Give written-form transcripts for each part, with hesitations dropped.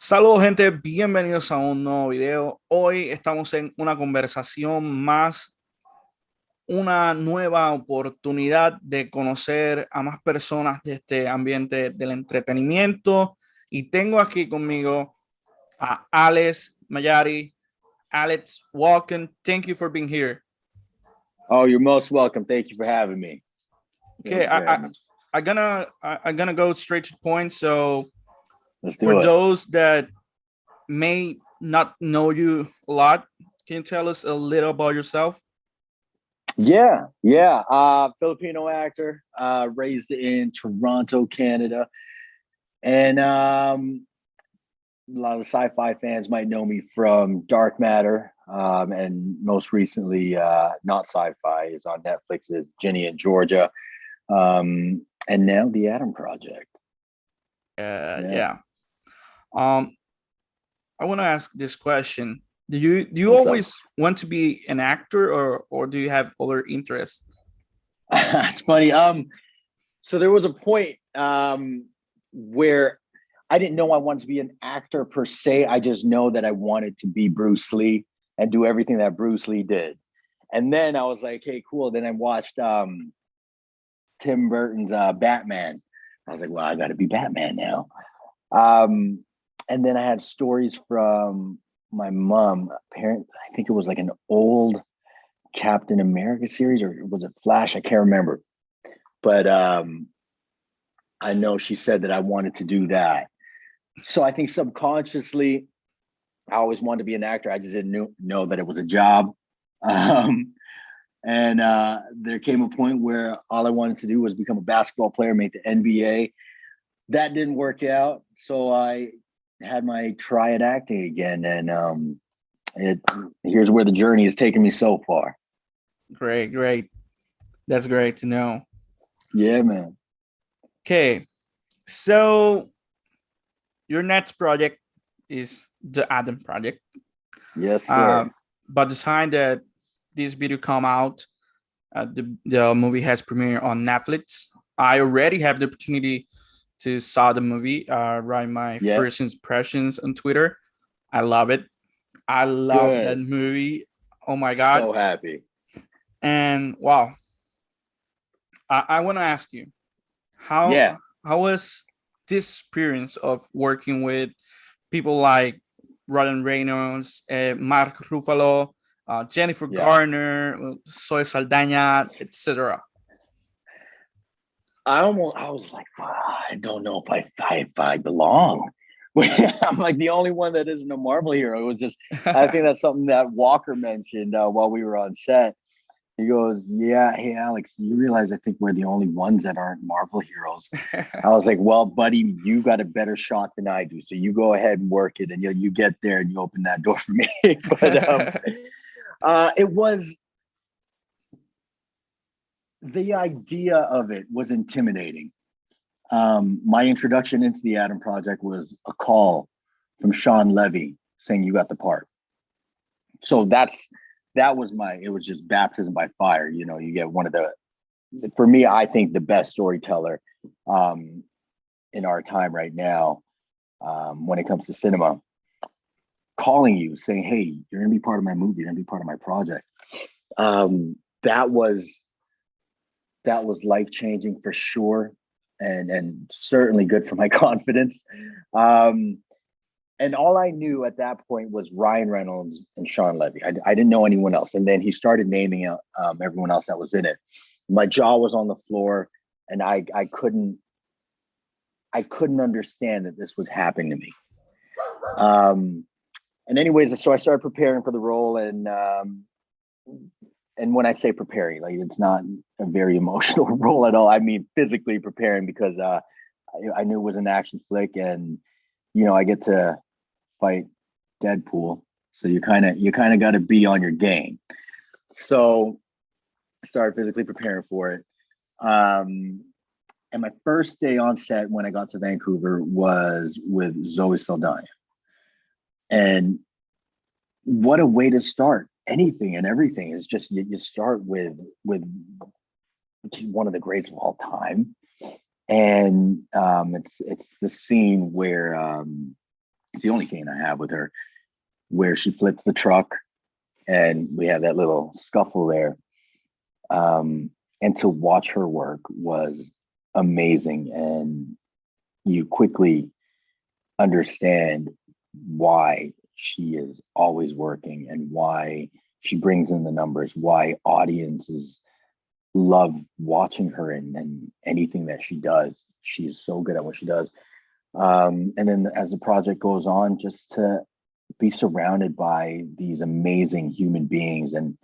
Saludos gente, bienvenidos a un nuevo video. Hoy estamos en una conversación más, una nueva oportunidad de conocer a más personas de este ambiente del entretenimiento. Y tengo aquí conmigo a Alex Mallari. Alex, welcome. Thank you for being here. Oh, you're most welcome. Thank you for having me. Okay, I'm gonna go straight to the point. So Let's for do it. those that may not know you a lot, can you tell us a little about yourself? Yeah. Filipino actor, raised in Toronto, Canada. And a lot of sci-fi fans might know me from Dark Matter. And most recently, not sci-fi, is on Netflix's Ginny and Georgia. And now the Adam Project. Yeah. I want to ask this question. Do you What's always want to be an actor, or do you have other interests? It's funny. So there was a point where I didn't know I wanted to be an actor per se. I just know that I wanted to be Bruce Lee and do everything that Bruce Lee did. And then I was like, hey, cool. Then I watched Tim Burton's Batman. I was like, well, I got to be Batman now. And then I had stories from my mom. Parent, I think it was like an old Captain America series, or was it Flash? I can't remember. But I know she said that I wanted to do that. So I think subconsciously, I always wanted to be an actor. I just didn't know that it was a job. And there came a point where all I wanted to do was become a basketball player, make the NBA. That didn't work out. So I had my try at acting again. And here's where the journey has taken me so far. Great. That's great to know. Yeah, man. Okay. So your next project is the Adam Project. Yes, sir. By the time that this video come out, the movie has premiered on Netflix. I already have the opportunity to saw the movie, write my first impressions on Twitter. I love it. I love that movie. Oh my God. So happy. And wow. I want to ask you, how was this experience of working with people like Ryan Reynolds, Mark Ruffalo, Jennifer Garner, Zoe Saldana, etc.? I was like, I don't know if I belong. I'm like the only one that isn't a Marvel hero. It was just, I think that's something that Walker mentioned while we were on set. He goes, yeah, hey, Alex, you realize I think we're the only ones that aren't Marvel heroes. I was like, well, buddy, you got a better shot than I do. So you go ahead and work it, and you get there and you open that door for me. But it was, the idea of it was intimidating. My introduction into the Adam Project was a call from Sean Levy saying you got the part. So it was just baptism by fire. You know, you get one of for me, I think the best storyteller in our time right now when it comes to cinema, calling you saying, hey, you're gonna be part of my movie, you're gonna be part of my project. That was life-changing for sure, and certainly good for my confidence. And all I knew at that point was Ryan Reynolds and Sean Levy. I didn't know anyone else. And then he started naming everyone else that was in it. My jaw was on the floor, and I couldn't understand that this was happening to me. And anyways, so I started preparing for the role, and when I say preparing, like, it's not a very emotional role at all. I mean physically preparing, because I knew it was an action flick, and I get to fight Deadpool, so you kind of got to be on your game. So I started physically preparing for it. And my first day on set when I got to Vancouver was with Zoe Saldana. And what a way to start anything and everything. Is just you start with one of the greats of all time. And it's the scene where It's the only scene I have with her where she flips the truck and we have that little scuffle there. And to watch her work was amazing. And you quickly understand why she is always working and why she brings in the numbers, why audiences love watching her and anything that she does. She is so good at what she does. And then as the project goes on, just to be surrounded by these amazing human beings, and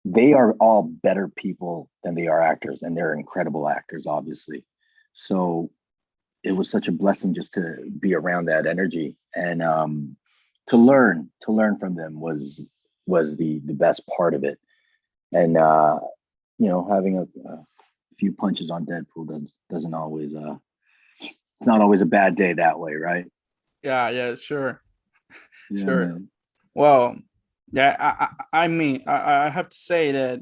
they are all better people than they are actors, and they're incredible actors, obviously. So it was such a blessing just to be around that energy, and to learn from them was the best part of it. And having a few punches on Deadpool doesn't always it's not always a bad day that way, right? Yeah, sure. Yeah, Sure. man. Well, yeah, I mean, I have to say that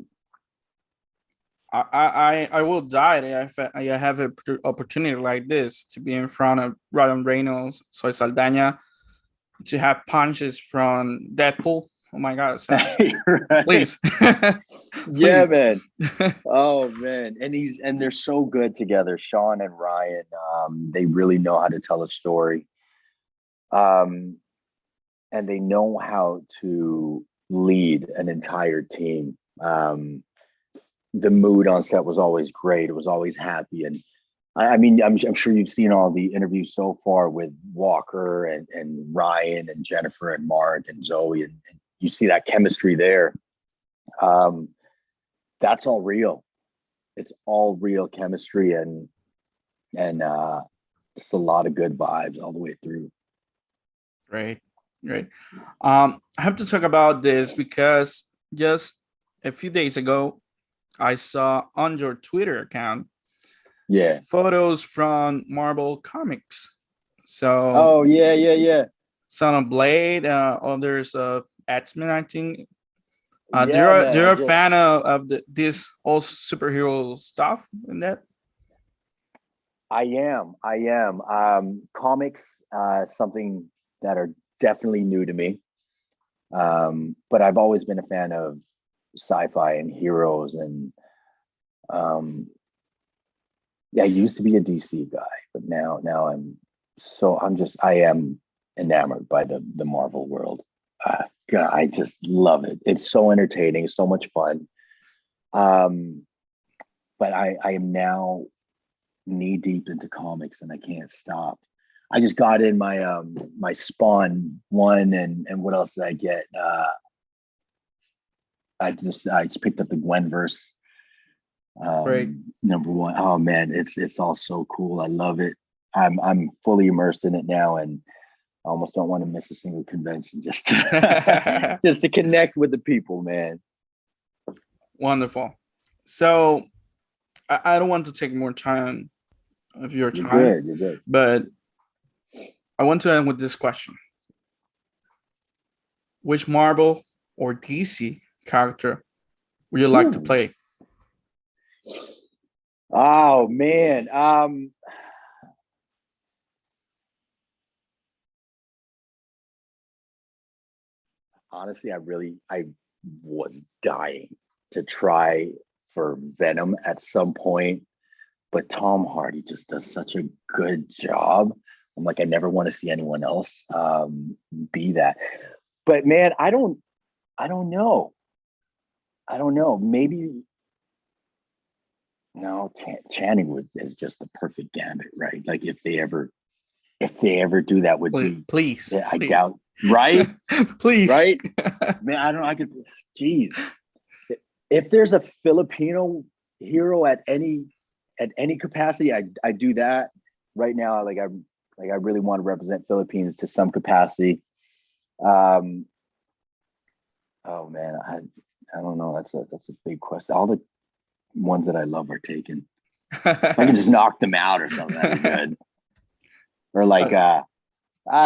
I will die if I have an opportunity like this to be in front of Ryan Reynolds, Soy Saldaña, to have punches from Deadpool. Oh my God! So, Right. please, Yeah, please. man. Oh man, and they're so good together, Sean and Ryan. They really know how to tell a story, and they know how to lead an entire team. The mood on set was always great. It was always happy, and I mean, I'm sure you've seen all the interviews so far with Walker and Ryan and Jennifer and Mark and Zoe, and you see that chemistry there. That's all real. It's all real chemistry, and just a lot of good vibes all the way through. Great, great. I have to talk about this because just a few days ago, I saw on your Twitter account photos from Marvel Comics. So, oh yeah. Son of Blade, others of X-Men, I think. Yeah, Do you man. a fan of this all superhero stuff in that? I am. Comics, something that are definitely new to me. But I've always been a fan of sci-fi and heroes, and I used to be a DC guy, but now I am enamored by the Marvel world. God, I just love it. It's so entertaining, so much fun. But I am now knee deep into comics, and I can't stop. I just got in my my Spawn one, and what else did I get? I just picked up the Gwenverse Great. number one. Oh man, it's all so cool. I love it. I'm fully immersed in it now, and I almost don't want to miss a single convention just to just to connect with the people, man. Wonderful. So I don't want to take more time of your You're time, good. You're good. but I want to end with this question. Which Marvel or DC character would you like to play? Oh man. Honestly, I was dying to try for Venom at some point, but Tom Hardy just does such a good job. I'm like, I never want to see anyone else be that. But man, I don't know. I don't know. Maybe no. Channing is just the perfect gambit, right? Like if they ever do that, would be please. I doubt. Right? Please. Right? Man, I don't know. I could. Geez, if there's a Filipino hero at any capacity, I do that. Right now, I really want to represent Philippines to some capacity. Oh man, I don't know. That's a big question. All the ones that I love are taken. I can just knock them out or something. That'd be good. Or like I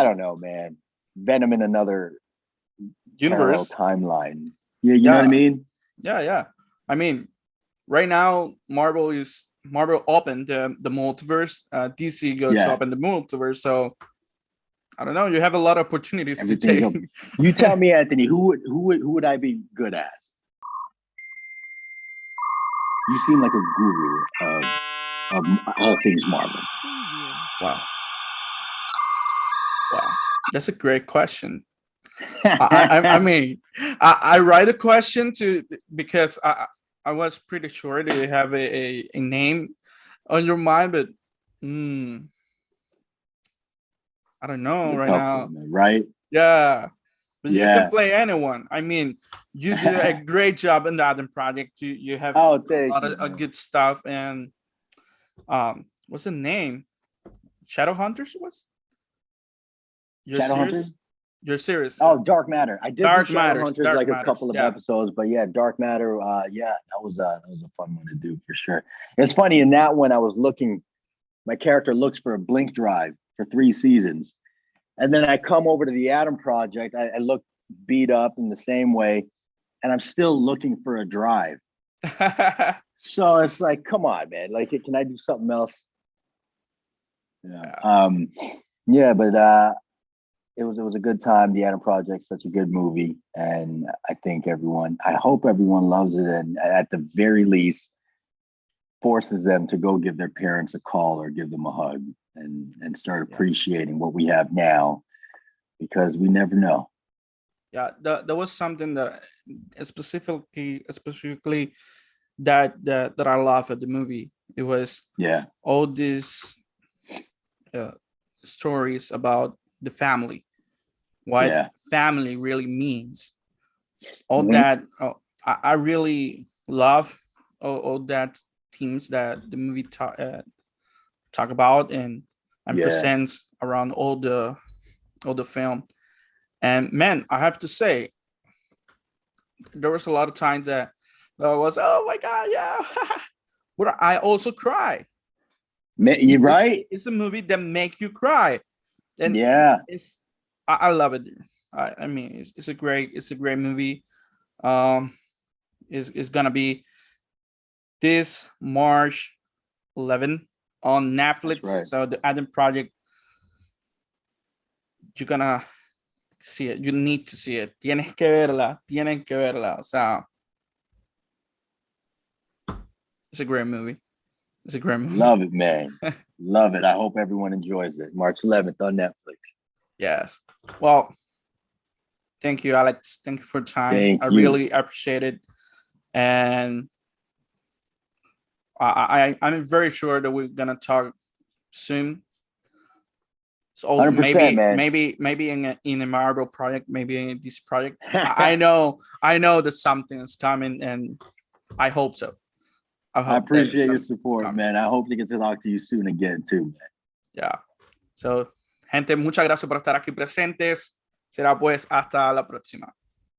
don't know, man. Venom in another universe timeline. Yeah, you know what I mean? Yeah. I mean, right now Marvel opened the multiverse. DC goes to open the multiverse, so I don't know. You have a lot of opportunities to Everything's take. open. You tell me, Anthony, who would I be good as? You seem like a guru of all things Marvel. Wow. Wow. That's a great question. I mean, I write a question because I was pretty sure that you have a name on your mind, but I don't know right now. One, right? Yeah. But you Yeah. can play anyone. I mean, you do a great job in the Adam project. You have Oh, a thank lot you, of good stuff. And what's the name? Shadowhunters was? Your series? Shadowhunters? Your series. Oh, Dark Matter. I did Dark do Matters, Shadowhunters Dark like a Matters, couple of yeah. episodes, but yeah, Dark Matter. Yeah, that was a fun one to do for sure. It's funny in that one I was looking. My character looks for a blink drive for 3 seasons, and then I come over to the Adam Project. I look beat up in the same way, and I'm still looking for a drive. So it's like, come on, man! Like, can I do something else? Yeah. Yeah, but it was a good time. The Adam Project's such a good movie, and I hope everyone loves it, and at the very least, forces them to go give their parents a call or give them a hug and start appreciating what we have now, because we never know. Yeah, there was something that specifically that I love at the movie. It was all these stories about the family, what family really means. All that I really love all that themes that the movie talk about and presents around all the film. And man, I have to say, there was a lot of times that I was, oh my god, yeah, but I also cry. You're right. It's a movie that make you cry, and I love it. I mean, it's a great movie. Is gonna be this March 11 on Netflix. Right. So the Adam Project, you're gonna see it. You need to see it. Tienen que verla. O sea, it's a great movie. It's a great movie. Love it, man. Love it. I hope everyone enjoys it. March 11th on Netflix. Yes. Well, thank you, Alex. Thank you for your time. I really appreciate it. And I'm very sure that we're gonna talk soon. So maybe in a Marvel project, maybe in this project. I know that something is coming, and I hope so. I appreciate your support, man. I hope to get to talk to you soon again too, man. Yeah. So, gente, muchas gracias por estar aquí presentes. Será pues hasta la próxima.